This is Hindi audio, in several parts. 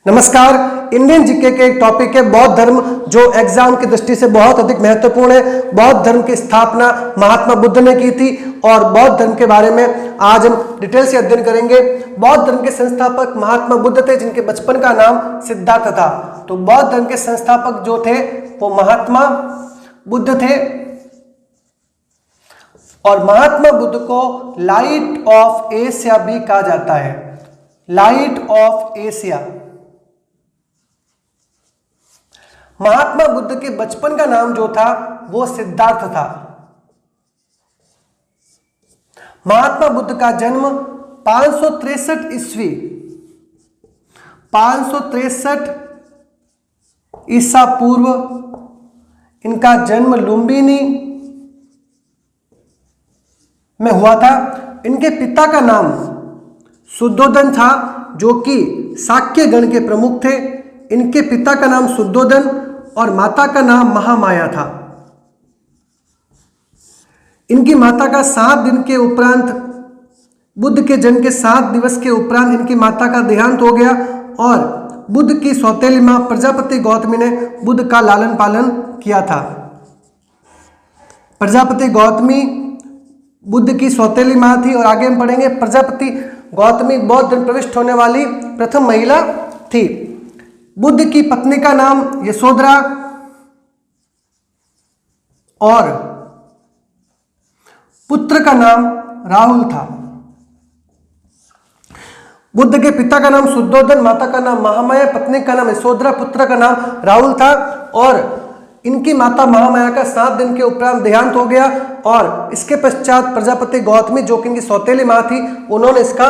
नमस्कार। इंडियन जीके के एक टॉपिक है बौद्ध धर्म, जो एग्जाम की दृष्टि से बहुत अधिक महत्वपूर्ण है। बौद्ध धर्म की स्थापना महात्मा बुद्ध ने की थी और बौद्ध धर्म के बारे में आज हम डिटेल से अध्ययन करेंगे। बौद्ध धर्म के संस्थापक महात्मा बुद्ध थे, जिनके बचपन का नाम सिद्धार्थ था। तो बौद्ध धर्म के संस्थापक जो थे वो महात्मा बुद्ध थे और महात्मा बुद्ध को लाइट ऑफ एशिया भी कहा जाता है। Light of Asia. Mahatma Buddha के बचपन का नाम जो था वो सिद्धार्थ था। महात्मा बुद्ध का जन्म 563 ईस्वी 563 ईसा पूर्व इनका जन्म लुम्बिनी में हुआ था। इनके पिता का नाम शुद्धोधन था, जो कि शाक्य गण के प्रमुख थे। इनके पिता का नाम शुद्धोधन और माता का नाम महामाया था। इनकी माता का 7 दिन के उपरांत, बुद्ध के जन्म के 7 दिवस के उपरांत इनकी माता का देहांत हो गया और बुद्ध की सौतेली मां प्रजापति गौतमी ने बुद्ध का लालन पालन किया था। प्रजापति गौतमी बुद्ध की सौतेली मां थी और आगे हम पढ़ेंगे प्रजापति गौतमी बौद्ध धर्म प्रविष्ट होने वाली प्रथम महिला थी। बुद्ध की पत्नी का नाम यशोधरा और पुत्र का नाम राहुल था। बुद्ध के पिता का नाम शुद्धोधन, माता का नाम महामाया, पत्नी का नाम यशोधरा, पुत्र का नाम राहुल था और इनकी माता महामाया का 7 दिन के उपरांत देहांत हो गया और इसके पश्चात प्रजापति गौतमी, जो कि इनकी सौतेली मां थी, उन्होंने इसका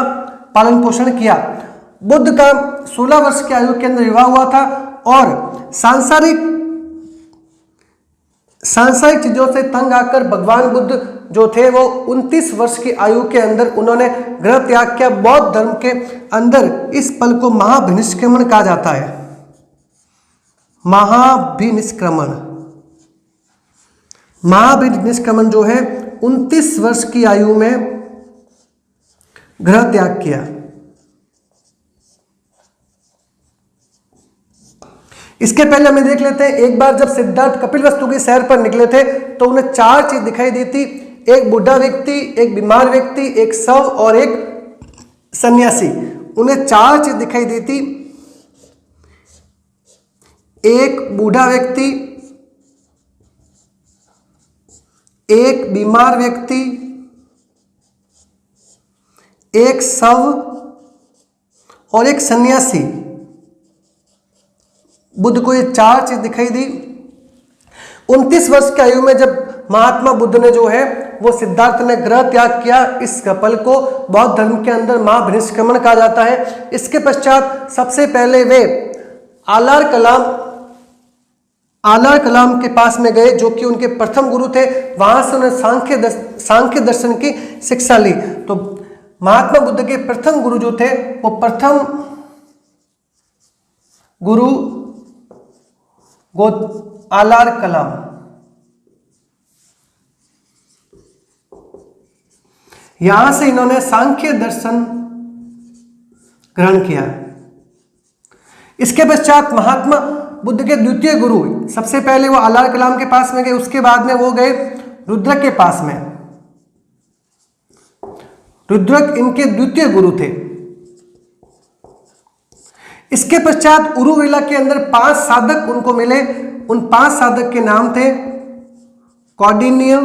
पालन पोषण किया। बुद्ध का 16 वर्ष की आयु के अंदर विवाह हुआ था और सांसारिक चीजों से तंग आकर भगवान बुद्ध जो थे वो 29 वर्ष की आयु के अंदर उन्होंने गृह त्याग किया। बौद्ध धर्म के अंदर इस पल को महाभिनिष्क्रमण कहा जाता है। महाभिनिष्क्रमण जो है 29 वर्ष की आयु में गृह त्याग किया। इसके पहले हमें देख लेते हैं, एक बार जब सिद्धार्थ कपिलवस्तु की सैर पर निकले थे तो उन्हें 4 चीज दिखाई दी थी। एक बूढ़ा व्यक्ति, एक बीमार व्यक्ति, एक शव और एक सन्यासी। उन्हें 4 चीज दिखाई दी थी। एक बूढ़ा व्यक्ति, एक बीमार व्यक्ति, एक शव और एक सन्यासी। बुद्ध को ये 4 चीज दिखाई दी। 29 वर्ष की आयु में जब महात्मा बुद्ध ने जो है वो सिद्धार्थ ने गृह त्याग किया, इस पल को बौद्ध धर्म के अंदर महाभिनिष्क्रमण कहा जाता है। इसके पश्चात सबसे पहले वे आलार कलाम के पास में गए, जो कि उनके प्रथम गुरु थे। वहां से उन्हें सांख्य दर्शन की शिक्षा ली। तो महात्मा बुद्ध के प्रथम गुरु जो थे वो प्रथम गुरु आलार कलाम। यहां से इन्होंने सांख्य दर्शन ग्रहण किया। इसके पश्चात महात्मा बुद्ध के द्वितीय गुरु, सबसे पहले वो आलार कलाम के पास में गए, उसके बाद में वो गए रुद्रक के पास में। रुद्रक इनके द्वितीय गुरु थे। इसके पश्चात उरुवेला के अंदर 5 साधक उनको मिले। उन 5 साधक के नाम थे कौंडिन्य,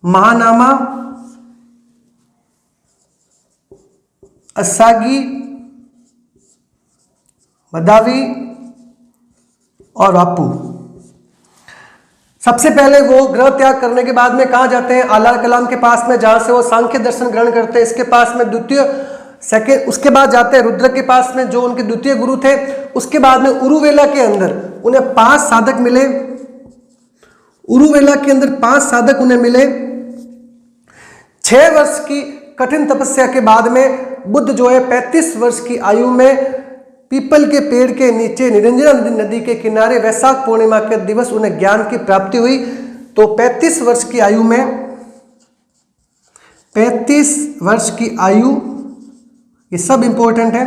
महानामा, असागी, मदावी और वापू। सबसे पहले वो गृह त्याग करने के बाद में कहाँ जाते हैं? आलार कलाम के पास में, जहां से वो सांख्य दर्शन ग्रहण करते हैं। इसके पास में उसके बाद जाते हैं रुद्र के पास में, जो उनके द्वितीय गुरु थे। उसके बाद में उरुवेला के अंदर उन्हें 5 साधक मिले। उरुवेला के अंदर 5 साधक उन्हें मिले। 6 वर्ष की कठिन तपस्या के बाद में बुद्ध जो है 35 वर्ष की आयु में पीपल के पेड़ के नीचे निरंजना नदी के किनारे वैशाख पूर्णिमा के दिवस उन्हें ज्ञान की प्राप्ति हुई। तो 35 वर्ष की आयु में 35 वर्ष की आयु, ये सब इंपॉर्टेंट है।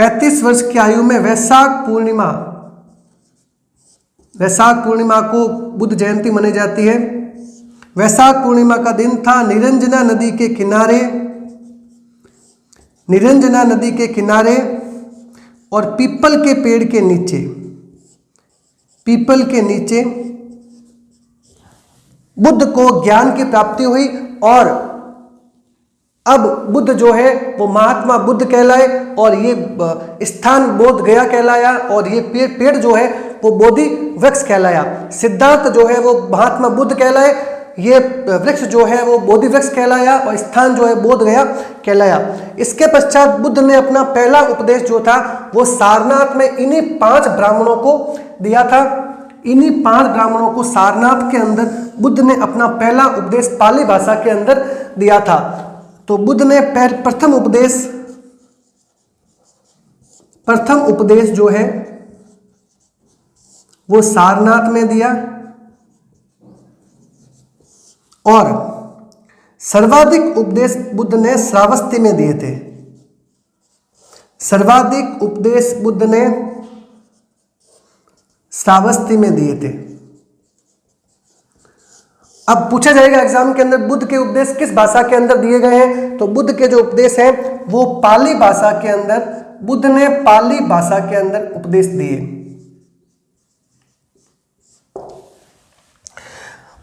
35 वर्ष की आयु में वैशाख पूर्णिमा को बुद्ध जयंती मनाई जाती है। वैशाख पूर्णिमा का दिन था। निरंजना नदी के किनारे और पीपल के पेड़ के नीचे बुद्ध को ज्ञान की प्राप्ति हुई और अब बुद्ध जो है वो महात्मा बुद्ध कहलाए और ये स्थान बोध गया कहलाया और ये पेड़ जो है वो बोधि वृक्ष कहलाया। सिद्धार्थ जो है वो महात्मा बुद्ध कहलाए, ये वृक्ष जो है वो बोधि वृक्ष कहलाया और स्थान जो है बोध गया कहलाया। इसके पश्चात बुद्ध ने अपना पहला उपदेश जो था वो सारनाथ में इन्हीं 5 ब्राह्मणों को दिया था। इन्हीं 5 ब्राह्मणों को सारनाथ के अंदर बुद्ध ने अपना पहला उपदेश पाली भाषा के अंदर दिया था। तो बुद्ध ने प्रथम उपदेश जो है वो सारनाथ में दिया और सर्वाधिक उपदेश बुद्ध ने श्रावस्ती में दिए थे। सर्वाधिक उपदेश बुद्ध ने श्रावस्ती में दिए थे। अब पूछा जाएगा एग्जाम के अंदर बुद्ध के उपदेश किस भाषा के अंदर दिए गए हैं, तो बुद्ध के जो उपदेश हैं वो पाली भाषा के अंदर, बुद्ध ने पाली भाषा के अंदर उपदेश दिए।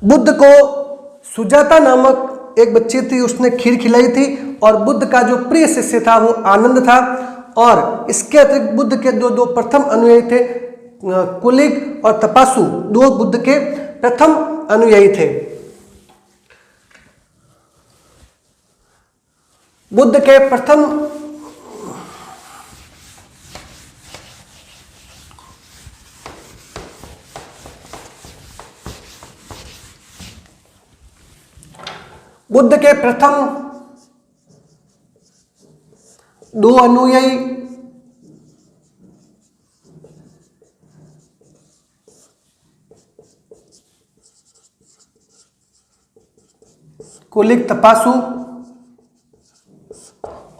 बुद्ध को सुजाता नामक एक बच्ची थी, उसने खीर खिलाई थी और बुद्ध का जो प्रिय शिष्य था वो आनंद था। और इसके अतिरिक्त बुद्ध के दो प्रथम अनुयायी थे, कुलिक और तपासु, 2 बुद्ध के प्रथम अनुयायी थे। बुद्ध के प्रथम दो अनुयायी कुलिक तपासु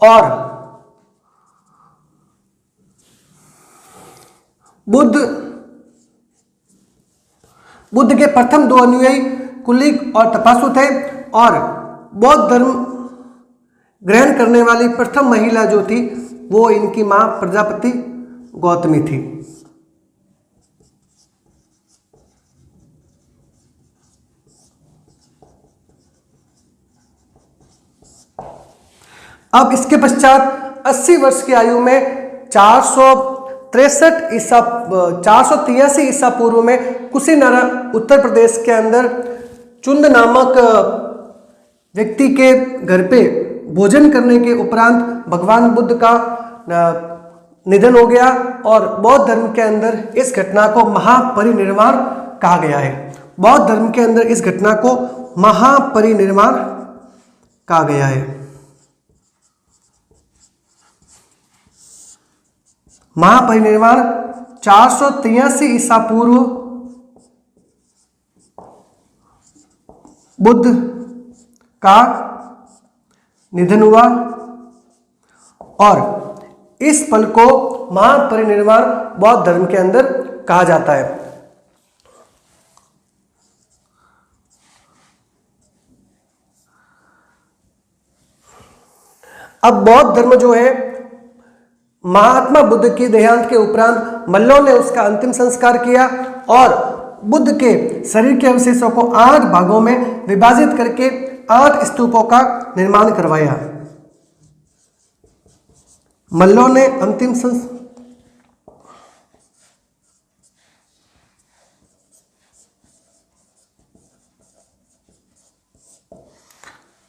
और बुद्ध के प्रथम 2 अनुयायी कुलिक और तपासु थे और बौद्ध धर्म ग्रहण करने वाली प्रथम महिला जो थी वो इनकी मां प्रजापति गौतमी थी। अब इसके पश्चात 80 वर्ष की आयु में 483 ईसा पूर्व में कुशीनगर उत्तर प्रदेश के अंदर चुंद नामक व्यक्ति के घर पे भोजन करने के उपरांत भगवान बुद्ध का निधन हो गया और बौद्ध धर्म के अंदर इस घटना को महापरिनिर्वाण कहा गया है। बौद्ध धर्म के अंदर इस घटना को महापरिनिर्वाण कहा गया है। महापरिनिर्वाण 483 ईसा पूर्व बुद्ध का निधन हुआ और इस पल को महापरिनिर्वाण बौद्ध धर्म के अंदर कहा जाता है। अब बौद्ध धर्म जो है महात्मा बुद्ध की देहांत के उपरांत मल्लों ने उसका अंतिम संस्कार किया और बुद्ध के शरीर के अवशेषों को 8 भागों में विभाजित करके 8 स्तूपों का निर्माण करवाया। मल्लों ने अंतिम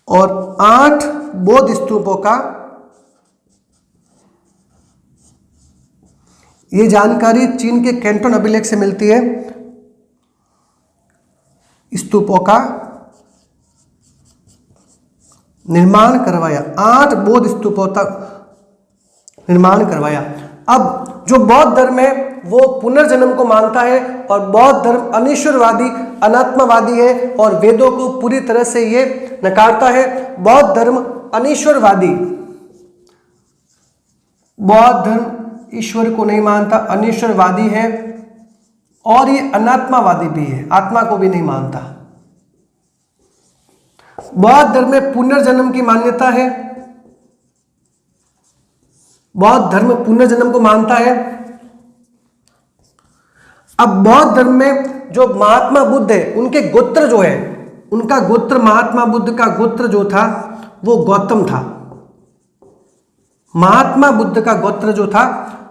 और 8 बौद्ध स्तूपों का, ये जानकारी चीन के कैंटोन अभिलेख से मिलती है, स्तूपों का निर्माण करवाया। 8 बौद्ध स्तूपों तक निर्माण करवाया। अब जो बौद्ध धर्म है वो पुनर्जन्म को मानता है और बौद्ध धर्म अनीश्वरवादी अनात्मवादी है और वेदों को पूरी तरह से ये नकारता है। बौद्ध धर्म अनीश्वरवादी, बौद्ध धर्म ईश्वर को नहीं मानता, अनिश्वरवादी है और ये अनात्मावादी भी है, आत्मा को भी नहीं मानता। बौद्ध धर्म में पुनर्जन्म की मान्यता है, बौद्ध धर्म पुनर्जन्म को मानता है। अब बौद्ध धर्म में जो महात्मा बुद्ध है उनके गोत्र जो है, उनका गोत्र, महात्मा बुद्ध का गोत्र जो था वो गौतम था। महात्मा बुद्ध का गोत्र जो था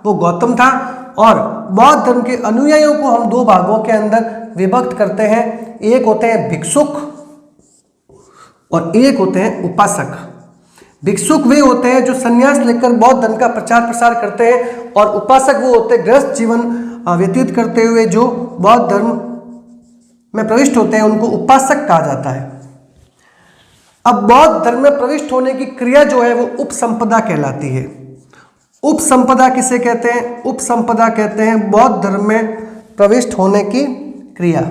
वो गौतम था। और बौद्ध धर्म के अनुयायियों को हम दो भागों के अंदर विभक्त करते हैं, एक होते हैं भिक्षुक और एक होते हैं उपासक। भिक्षुक वे होते हैं जो संन्यास लेकर बौद्ध धर्म का प्रचार प्रसार करते हैं, और उपासक वो होते हैं गृहस्थ जीवन व्यतीत करते हुए जो बौद्ध धर्म में प्रविष्ट होते हैं, उनको उपासक कहा जाता है। अब बौद्ध धर्म में प्रविष्ट होने की क्रिया जो है वो उपसंपदा कहलाती है। उपसंपदा किसे कहते हैं? उपसंपदा कहते हैं बौद्ध धर्म में प्रविष्ट होने की क्रिया।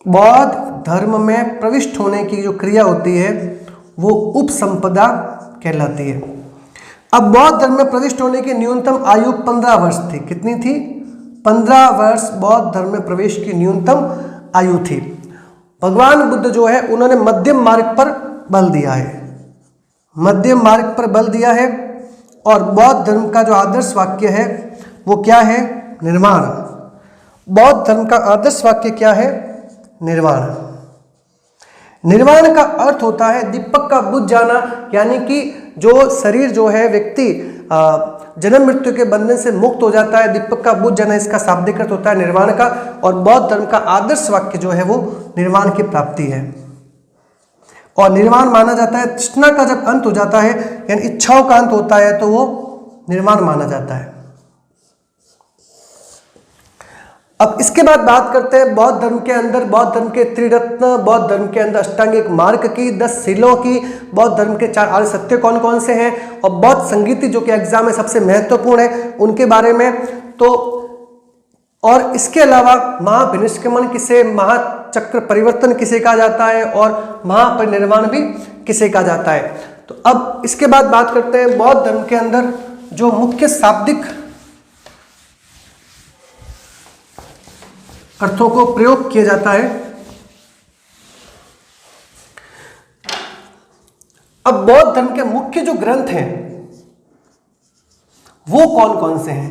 बौद्ध धर्म में प्रविष्ट होने की जो क्रिया होती है वो उपसंपदा कहलाती है। अब बौद्ध धर्म में प्रविष्ट होने की न्यूनतम आयु 15 वर्ष थी। कितनी थी? 15 वर्ष बौद्ध धर्म में प्रवेश की न्यूनतम आयु थी। भगवान बुद्ध जो है उन्होंने मध्यम मार्ग पर बल दिया है, मध्यम मार्ग पर बल दिया है। और बौद्ध धर्म का जो आदर्श वाक्य है वो क्या है? निर्वाण। बौद्ध धर्म का आदर्श वाक्य क्या है? निर्वाण। निर्वाण का अर्थ होता है दीपक का बुझ जाना, यानी कि जो शरीर जो है व्यक्ति जन्म मृत्यु के बंधन से मुक्त हो जाता है, दीपक का बुझ जाना, इसका शाब्दिक अर्थ होता है निर्वाण का। और बौद्ध धर्म का आदर्श वाक्य जो है वो निर्वाण की प्राप्ति है। और निर्वाण माना जाता है तृष्णा का जब अंत हो जाता है, यानी इच्छाओं का अंत होता है, तो वो निर्वाण माना जाता है। अब इसके बाद बात करते हैं बौद्ध धर्म के अंदर, बौद्ध धर्म के त्रिरत्न, बौद्ध धर्म के अंदर अष्टांगिक मार्ग की, 10 शीलों की, बौद्ध धर्म के 4 आर्य सत्य कौन कौन से हैं, और बौद्ध संगीति जो कि एग्जाम में सबसे महत्वपूर्ण है उनके बारे में। तो और इसके अलावा महाभिनिष्क्रमण किसे, महाचक्र परिवर्तन किसे कहा जाता है, और महापरिनिर्वाण भी किसे कहा जाता है। तो अब इसके बाद बात करते हैं बौद्ध धर्म के अंदर जो मुख्य शाब्दिक अर्थों को प्रयोग किया जाता है। अब बौद्ध धर्म के मुख्य जो ग्रंथ हैं वो कौन कौन से हैं?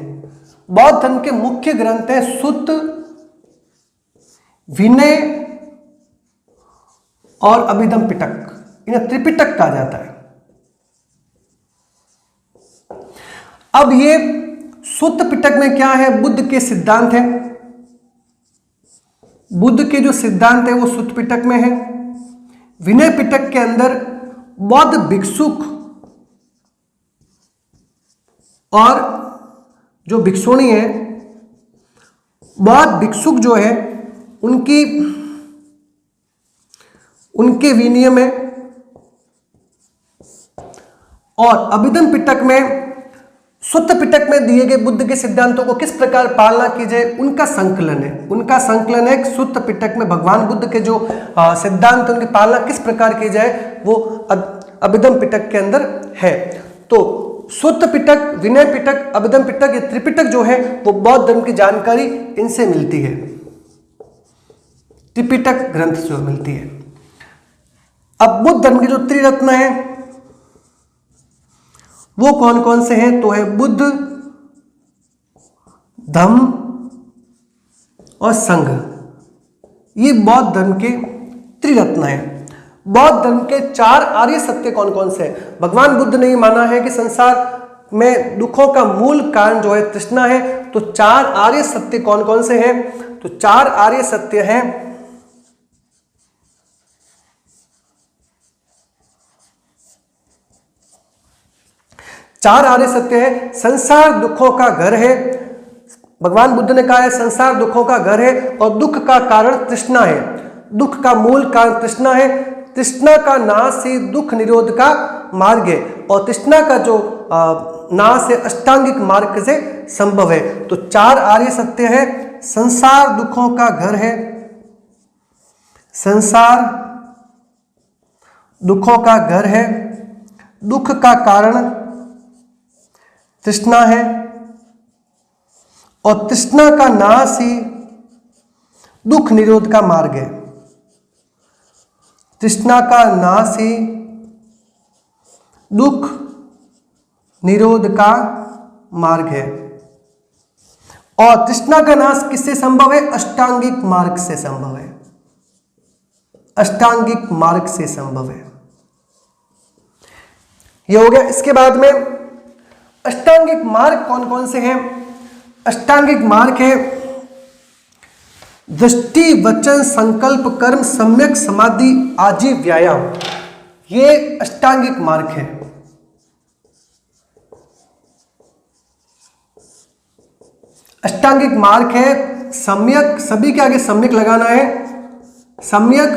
बौद्ध धर्म के मुख्य ग्रंथ हैं सुत्त, विनय और अभिधम पिटक। इन्हें त्रिपिटक कहा जाता है। अब ये सुत्त पिटक में क्या है? बुद्ध के सिद्धांत हैं। बुद्ध के जो सिद्धांत है वो सुत्त पिटक में है। विनय पिटक के अंदर बौद्ध भिक्षुक और जो भिक्षुणी है, बौद्ध भिक्षुक जो है उनके विनय में, और अभिधम पिटक में, सुत्त पिटक में दिए गए बुद्ध के सिद्धांतों को किस प्रकार पालना की जाए उनका संकलन है। उनका संकलन है सुत्त पिटक में भगवान बुद्ध के जो सिद्धांत उनकी पालना किस प्रकार की जाए वो अभिधम पिटक के अंदर है। तो सुत्त पिटक, विनय पिटक, अभिधम पिटक, ये त्रिपिटक जो है वो बौद्ध धर्म की जानकारी इनसे मिलती है, त्रिपिटक ग्रंथ से मिलती है। अब बुद्ध धर्म के जो त्रिरत्न है वो कौन कौन से हैं? तो है बुद्ध, धम्म और संघ। ये बौद्ध धर्म के त्रिरत्न हैं। बौद्ध धर्म के 4 आर्य सत्य कौन कौन से हैं? भगवान बुद्ध ने माना है कि संसार में दुखों का मूल कारण जो है तृष्णा है। तो 4 आर्य सत्य कौन कौन से हैं? तो 4 आर्य सत्य हैं चार आर्य सत्य है। संसार दुखों का घर है। भगवान बुद्ध ने कहा है संसार दुखों का घर है और दुख का कारण तृष्णा है। दुख का मूल कारण तृष्णा है। तृष्णा का नाश ही दुख निरोध का मार्ग है और तृष्णा का जो नाश है अष्टांगिक मार्ग से संभव है। तो 4 आर्य सत्य है। संसार दुखों का घर है, संसार दुखों का घर है, दुख का कारण तृष्णा है और तृष्णा का नाश ही दुख निरोध का मार्ग है। तृष्णा का नाश ही दुख निरोध का मार्ग है। और तृष्णा का नाश किससे संभव है? अष्टांगिक मार्ग से संभव है। अष्टांगिक मार्ग से संभव है। यह हो गया। इसके बाद में अष्टांगिक मार्ग कौन कौन से हैं? अष्टांगिक मार्ग है दृष्टि, वचन, संकल्प, कर्म, सम्यक समाधि, आजीव, व्यायाम। ये अष्टांगिक मार्ग है। अष्टांगिक मार्ग है सम्यक, सभी के आगे सम्यक लगाना है। सम्यक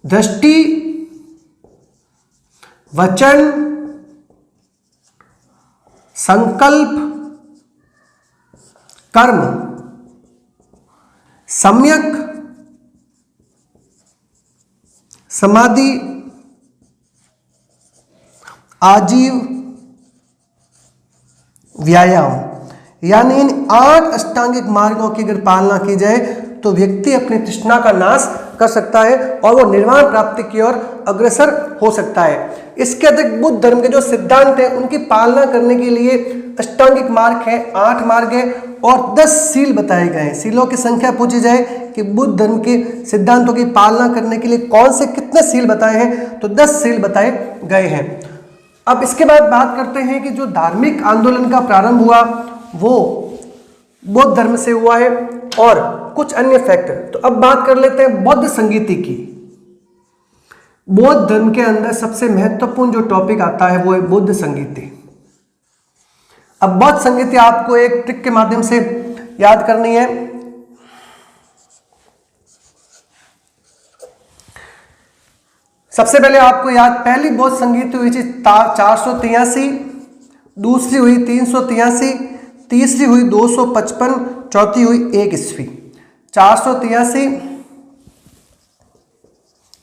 दृष्टि, वचन, संकल्प, कर्म, सम्यक समाधि, आजीव, व्यायाम। यानी इन 8 अष्टांगिक मार्गों की अगर पालना की जाए तो व्यक्ति अपनी तृष्णा का नाश कर सकता है और वो निर्वाण प्राप्ति की ओर अग्रसर हो सकता है। इसके अतिरिक्त बुद्ध धर्म के जो सिद्धांत हैं उनकी पालना करने के लिए अष्टांगिक मार्ग है, 8 मार्ग है और 10 सील बताए गए हैं। सीलों की संख्या पूछी जाए कि बुद्ध धर्म के सिद्धांतों की पालना करने के लिए कौन से कितने सील बताए हैं, तो 10 सील बताए गए हैं। अब इसके बाद बात करते हैं कि जो धार्मिक आंदोलन का प्रारंभ हुआ वो बौद्ध धर्म से हुआ है और कुछ अन्य फैक्टर। तो अब बात कर लेते हैं बौद्ध संगीति की। बौद्ध धर्म के अंदर सबसे महत्वपूर्ण जो टॉपिक आता है वो है बौद्ध संगीति। अब बौद्ध संगीति आपको एक ट्रिक के माध्यम से याद करनी है। सबसे पहले आपको याद, पहली बौद्ध संगीति हुई थी 483, दूसरी हुई 383, तीसरी हुई 255, चौथी हुई 1 ईस्वी। 483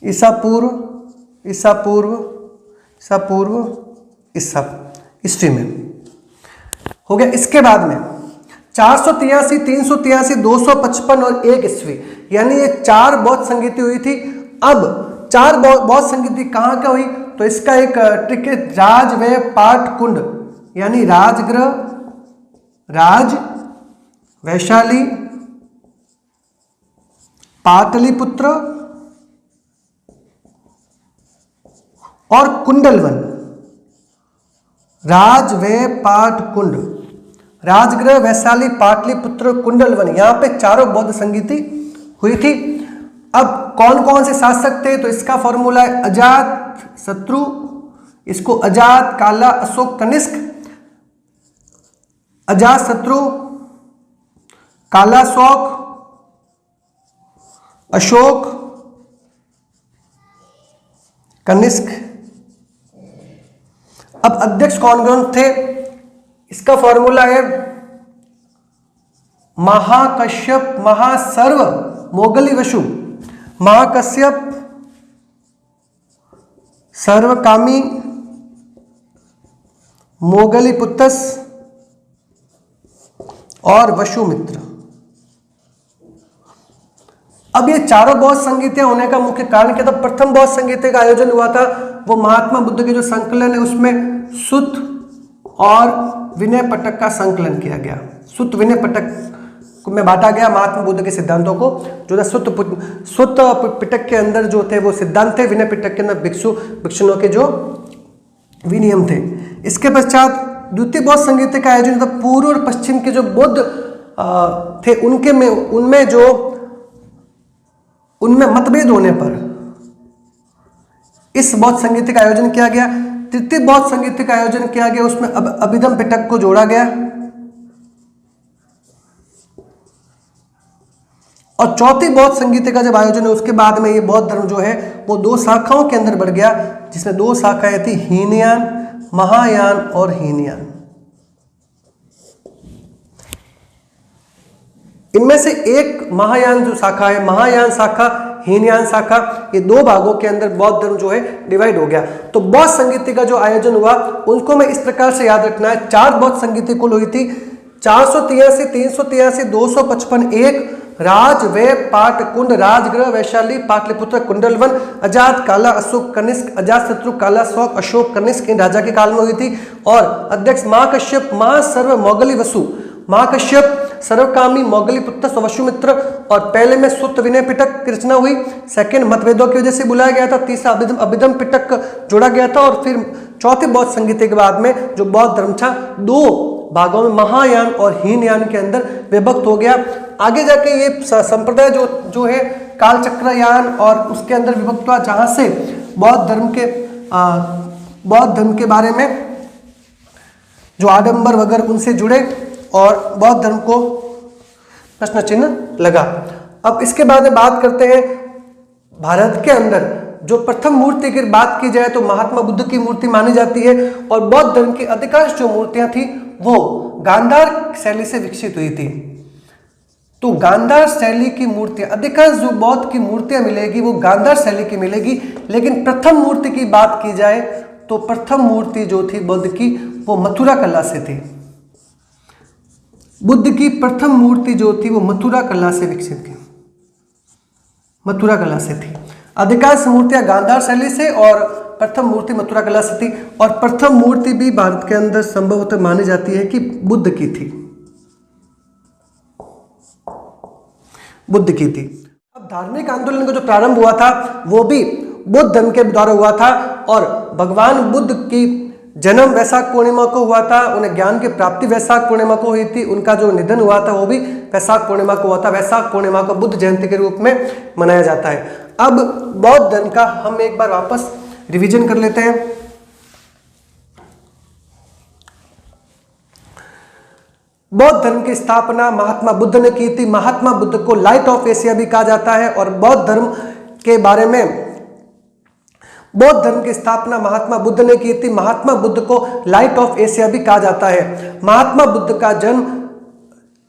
ईसा पूर्व ईस्वी में हो गया। इसके बाद में 483, 383, 255 और 1 ईस्वी, यानी ये 4 बौद्ध संगीति हुई थी। अब 4 बौद्ध संगीति कहाँ का हुई? तो इसका एक ट्रिक है, राजव्यय पाठ कुंड, यानी राजगृह, राज, वैशाली, पाटलिपुत्र और कुंडलवन। राजव्यय पाठ कुंड, राजगृह, वैशाली, पाटलिपुत्र, कुंडलवन, यहां पे 4 बौद्ध संगीति हुई थी। अब कौन कौन से शासक थे? तो इसका फॉर्मूला है अजात शत्रु, इसको अजात, काला, अशोक, कनिष्क। अजात शत्रु, काला शोक, अशोक, कनिष्क। अब अध्यक्ष कौन कौन थे? इसका फॉर्मूला है महाकश्यप, महासर्व, मोगली वशु। महाकश्यप, सर्वकामी, मोगलीपुत्रस और वशुमित्र। अब ये 4 बौद्ध संगीतियां होने का मुख्य कारण क्या था? प्रथम बौद्ध संगीति का आयोजन हुआ था वो महात्मा बुद्ध के जो संकलन है उसमें सुत्त और विनय पिटक का संकलन किया गया। सुत्त विनय पिटक में बांटा गया महात्मा बुद्ध के सिद्धांतों को। जो सुत्त पिटक के अंदर जो थे वो सिद्धांत थे, विनय पिटक के अंदर भिक्षुओं के जो विनियम थे। इसके पश्चात द्वितीय बौद्ध संगीति का आयोजन था पूर्व और पश्चिम के जो बौद्ध थे उनमें मतभेद होने पर इस बौद्ध संगीति का आयोजन किया गया। तृतीय बौद्ध संगीति का आयोजन किया गया, उसमें अभिधम पिटक को जोड़ा गया। और चौथी बौद्ध संगीति का जब आयोजन है उसके बाद में ये बौद्ध धर्म जो है वो 2 शाखाओं के अंदर बढ़ गया, जिसमें 2 शाखाएं थी, हीनयान, महायान और हीनयान। इनमें से एक महायान जो शाखा है, महायान शाखा, हीनयान शाखा, ये दो भागों के अंदर बौद्ध धर्म जो है डिवाइड हो गया। तो बौद्ध संगीति का जो आयोजन हुआ उनको में इस प्रकार से याद रखना है। 4 बौद्ध संगीति कुल हुई थी, 483, 383, 255, 1 राज, वे, पाट, कुंड, राजगृह, वैशाली, पाटलिपुत्र, कुंडलवन, अजात, काला, अशोक, कनिष्क, अजातशत्रु, काला, शौक, अशोक, कनिष्क इन राजा के काल में हुई थी। और अध्यक्ष महाकश्यप, महासर्व, मोगली वसु, महाकश्यप, सर्वकामी, मोगली पुत्र, वसुमित्र। और पहले में सुत्त विनय पिटक की रचना हुई, सेकंड मतभेदों की वजह से बुलाया गया था, तीसरा अभिधम पिटक जोड़ा गया था, और फिर चौथी बौद्ध संगीति के बाद में जो बौद्ध धर्म था 2 भागों में महायान और हीनयान के अंदर विभक्त हो गया। आगे जाके ये संप्रदाय जो है कालचक्रयान और उसके अंदर विभक्त हुआ, जहां से बौद्ध धर्म के बारे में जो आडंबर वगैरह उनसे जुड़े और बौद्ध धर्म को प्रश्न चिन्ह लगा। अब इसके बाद में बात करते हैं भारत के अंदर जो प्रथम मूर्ति की बात की जाए तो महात्मा बुद्ध की मूर्ति मानी जाती है, और बौद्ध धर्म की अधिकांश जो मूर्तियां थी वो गांधार शैली से विकसित हुई थी। तो गांधार शैली की मूर्तियां, अधिकांश जो बौद्ध की मूर्तियां मिलेगी वो गांधार शैली की मिलेगी। लेकिन प्रथम मूर्ति की बात की जाए तो प्रथम मूर्ति जो थी बुद्ध की वो मथुरा कला से थी। बुद्ध की प्रथम मूर्ति जो थी वो मथुरा कला से विकसित थी, मथुरा कला से थी। अधिकांश मूर्तियां गांधार शैली से और प्रथम मूर्ति मथुरा कला से थी। और प्रथम मूर्ति भी भारत के अंदर संभवतः मानी जाती है कि बुद्ध की थी, बुद्ध की थी। अब धार्मिक आंदोलन का जो प्रारंभ हुआ था वो भी बुद्ध धर्म के द्वारा हुआ था, और भगवान बुद्ध की जन्म वैशाख पूर्णिमा को हुआ था, उन्हें ज्ञान की प्राप्ति वैशाख पूर्णिमा को हुई थी, उनका जो निधन हुआ था वो भी वैशाख पूर्णिमा को हुआ था। वैशाख पूर्णिमा को बुद्ध जयंती के रूप में मनाया जाता है। अब बौद्ध धर्म का हम एक बार वापस रिवीजन कर लेते हैं। बौद्ध धर्म की स्थापना महात्मा बुद्ध ने की थी। महात्मा बुद्ध को लाइट ऑफ एशिया भी कहा जाता है, और बौद्ध धर्म के बारे में बौद्ध धर्म की स्थापना महात्मा बुद्ध ने की थी। महात्मा बुद्ध को लाइट ऑफ एशिया भी कहा जाता है। महात्मा बुद्ध का जन्म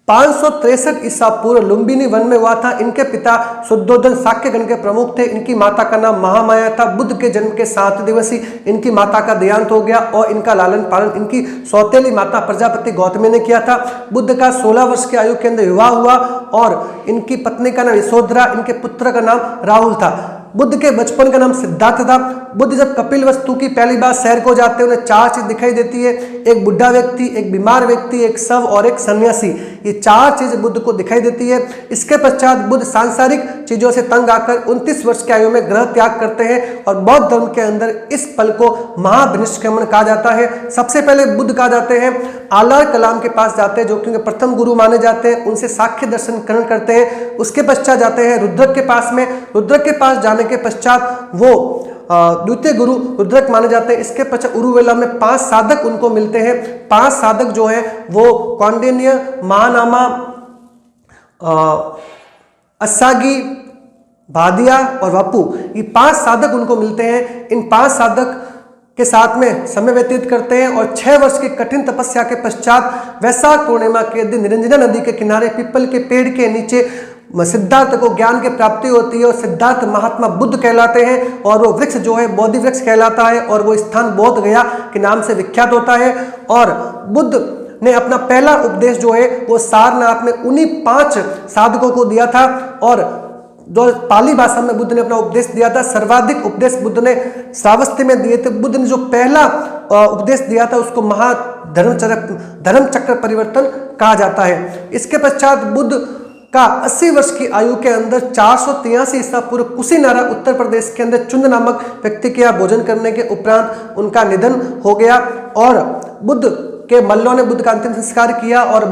563 ईसा पूर्व लुम्बिनी वन में हुआ था। इनके पिता शुद्धोधन शाक्यगण के प्रमुख थे। इनकी माता का नाम महामाया था। बुद्ध के जन्म के 7 दिवस ही इनकी माता का देहांत हो गया, और इनका लालन पालन इनकी सौतेली माता प्रजापति गौतमी ने किया था। बुद्ध का 16 वर्ष की आयु के अंदर विवाह हुआ, और इनकी पत्नी का नाम यशोधरा, इनके पुत्र का नाम राहुल था। बुद्ध के बचपन का नाम सिद्धार्थ था। बुद्ध जब कपिलवस्तु की पहली बार सैर को जाते हैं, उन्हें 4 चीज दिखाई देती है, एक बुढ़ा व्यक्ति, एक बीमार व्यक्ति, एक शव और एक सन्यासी। ये 4 चीजें बुद्ध को दिखाई देती है। इसके पश्चात बुद्ध सांसारिक चीजों से तंग आकर 29 वर्ष की आयु में ग्रह त्याग करते हैं, और बौद्ध धर्म के अंदर इस पल को महाविनिष्क्रमण कहा जाता है। सबसे पहले बुद्ध कहा जाते हैं आलार कलाम के पास जाते हैं, जो कि उनके प्रथम गुरु माने जाते हैं, उनसे साक्ष्य दर्शन ग्रहण करते हैं। उसके पश्चात जाते हैं रुद्रक के पास में। रुद्रक के पास जाने के पश्चात वो द्वितीय गुरु रुद्रक माने जाते हैं। इसके पश्चात उरुवेला में 5 साधक उनको मिलते हैं। 5 साधक जो है वो कौंडिन्य, महानामा, असागी, भादिया और वपू, ये 5 साधक उनको मिलते हैं। इन 5 साधक के साथ में समय व्यतीत करते हैं, और 6 वर्ष की कठिन तपस्या के पश्चात वैशाख पूर्णिमा के दिन निरंजना नदी के किनारे पीपल के पेड़ के नीचे सिद्धार्थ को ज्ञान की प्राप्ति होती है, और सिद्धार्थ महात्मा बुद्ध कहलाते हैं, और वो वृक्ष जो है बोधि वृक्ष कहलाता है, और वो स्थान बोध गया के नाम से विख्यात होता है। और बुद्ध ने अपना पहला उपदेश जो है वो सारनाथ में उन्हीं 5 साधकों को दिया था, और जो पाली भाषा में बुद्ध ने अपना उपदेश दिया था। सर्वाधिक उपदेश बुद्ध ने श्रावस्ती में दिए थे। बुद्ध ने जो पहला उपदेश दिया था उसको धर्म चक्र परिवर्तन कहा जाता है। इसके पश्चात बुद्ध का 80 वर्ष की आयु के अंदर 483 ईसा पूर्व कुशीनारा उत्तर प्रदेश के अंदर चुंद नामक व्यक्ति के यहाँ भोजन करने के उपरांत उनका निधन हो गया, और बुद्ध के मल्लों ने बुद्ध का अंतिम संस्कार किया, और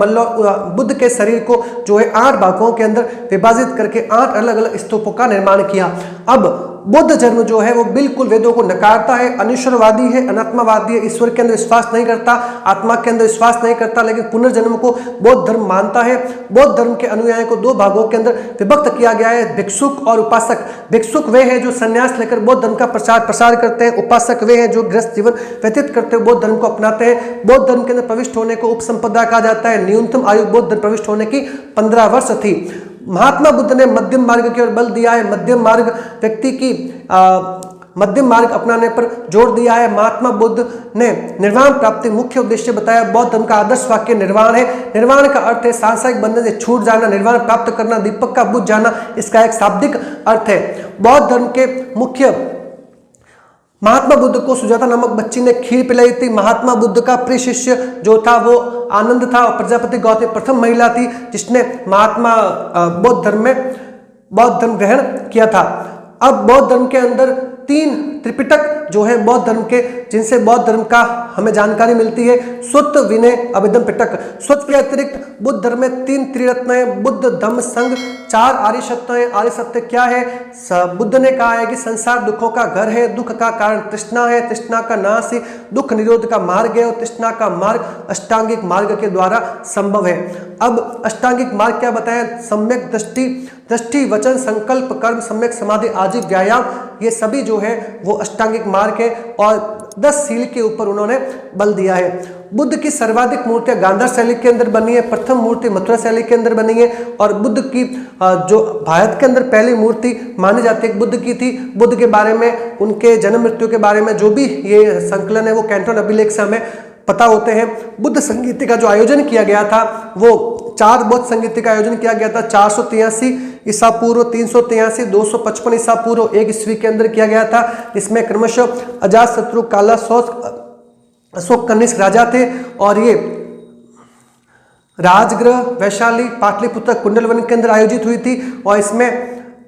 बुद्ध के शरीर को जो है 8 भागों के अंदर विभाजित करके 8 अलग अलग स्तूपों का निर्माण किया। अब बौद्ध धर्म जो है वो बिल्कुल वेदों को नकारता है, अनिश्वरवादी है, अनात्मावादी है, ईश्वर के अंदर विश्वास नहीं करता, आत्मा के अंदर विश्वास नहीं करता, लेकिन पुनर्जन्म को बौद्ध धर्म मानता है। बौद्ध धर्म के अनुयायियों को दो भागों के अंदर विभक्त किया गया है, भिक्षुक और उपासक। भिक्षुक वे हैं जो संन्यास लेकर बौद्ध धर्म का प्रसार करते हैं, उपासक वे हैं जो गृहस्थ जीवन व्यतीत करते हुए बौद्ध धर्म को अपनाते हैं। बौद्ध धर्म के अंदर प्रविष्ट होने को उपसंपदा कहा जाता है। न्यूनतम आयु बौद्ध धर्म प्रविष्ट होने की 15 वर्ष थी। महात्मा बुद्ध ने मध्यम मार्ग की ओर बल दिया है। मध्यम मार्ग व्यक्ति की मध्यम मार्ग अपनाने पर जोर दिया है। महात्मा बुद्ध ने निर्वाण प्राप्ति मुख्य उद्देश्य बताया। बौद्ध धर्म का आदर्श वाक्य निर्वाण है। निर्वाण का अर्थ है सांसारिक बंधन से छूट जाना, निर्वाण प्राप्त करना, दीपक का बुझ जाना, इसका एक शाब्दिक अर्थ है। बौद्ध धर्म के मुख्य महात्मा बुद्ध को सुजाता नामक बच्ची ने खीर पिलाई थी। महात्मा बुद्ध का प्रिय शिष्य जो था वो आनंद था और प्रजापति गौतमी प्रथम महिला थी जिसने बौद्ध धर्म ग्रहण किया था। अब बौद्ध धर्म के अंदर 3 त्रिपिटक जो है बौद्ध धर्म के, जिनसे बौद्ध धर्म का हमें जानकारी मिलती है। सुत्त, विनय, अभिधम पिटक। सुत्त के अतिरिक्त बुद्ध धर्म में 3 त्रिरत्न है, बुद्ध, धम्म, संघ, 4 आर्य सत्य है। आर्य सत्य क्या है? बुद्ध ने कहा है कि संसार दुखों का घर है, दुख का कारण तृष्णा है, तृष्णा का नाश ही दुख निरोध का मार्ग है और तृष्णा का मार्ग अष्टांगिक मार्ग के द्वारा संभव है। अब अष्टांगिक मार्ग क्या बताया? सम्यक दृष्टि, वचन, संकल्प, कर्म, सम्यक समाधि, आजीव व्यायाम, ये सभी जो है वो अष्टांगिक मार्ग है और 10 सील के ऊपर उन्होंने बल दिया है। बुद्ध की सर्वाधिक मूर्तियां गांधार शैली के अंदर बनी है। प्रथम मूर्ति मथुरा शैली के अंदर बनी है और बुद्ध की जो भारत के अंदर पहली मूर्ति मानी जाती है बुद्ध की थी। बुद्ध के बारे में, उनके जन्म मृत्यु के बारे में जो भी ये संकलन है वो कैंटोन अभिलेख से हमें पता होते हैं। बुद्ध संगीति का जो आयोजन किया गया था वो 4 बौद्ध संगीति का आयोजन किया गया था। 483 ईसा पूर्व, 383, 255 ईसा पूर्व, 1 ईस्वी के अंदर किया गया था। इसमें क्रमशः अजातशत्रु, कालाशौच, अशोक कनिष्क राजा थे और ये राजगृह, वैशाली, पाटलिपुत्र, कुंडलवन के अंदर आयोजित हुई थी और इसमें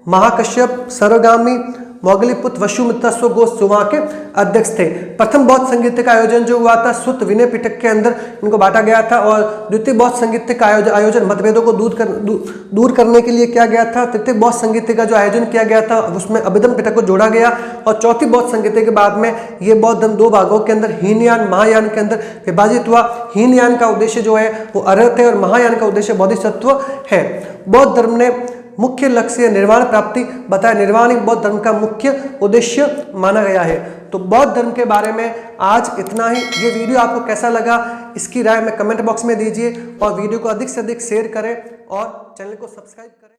महाकश्यप, सर्वगामी, मोगलीपुत्र, वसुमित्र, स्वघोष जो वहाँ के अध्यक्ष थे। प्रथम बौद्ध संगीत का आयोजन जो हुआ था सुत्त, विनय पिटक के अंदर इनको बांटा गया था और द्वितीय बौद्ध संगीत का आयोजन मतभेदों को दूर करने के लिए किया गया था। तृतीय बौद्ध संगीत का जो आयोजन किया गया था उसमें अभिधम पिटक को जोड़ा गया और चौथी बौद्ध संगीत के बाद में ये बौद्ध धर्म 2 भागों के अंदर हीनयान, महायान के अंदर विभाजित हुआ। हीनयान का उद्देश्य जो है वो अरहत है और महायान का उद्देश्य बोधिसत्व है। बौद्ध धर्म ने मुख्य लक्ष्य निर्वाण प्राप्ति बताया। निर्वाण ही बौद्ध धर्म का मुख्य उद्देश्य माना गया है। तो बौद्ध धर्म के बारे में आज इतना ही। ये वीडियो आपको कैसा लगा इसकी राय में कमेंट बॉक्स में दीजिए और वीडियो को अधिक से अधिक शेयर करें और चैनल को सब्सक्राइब करें।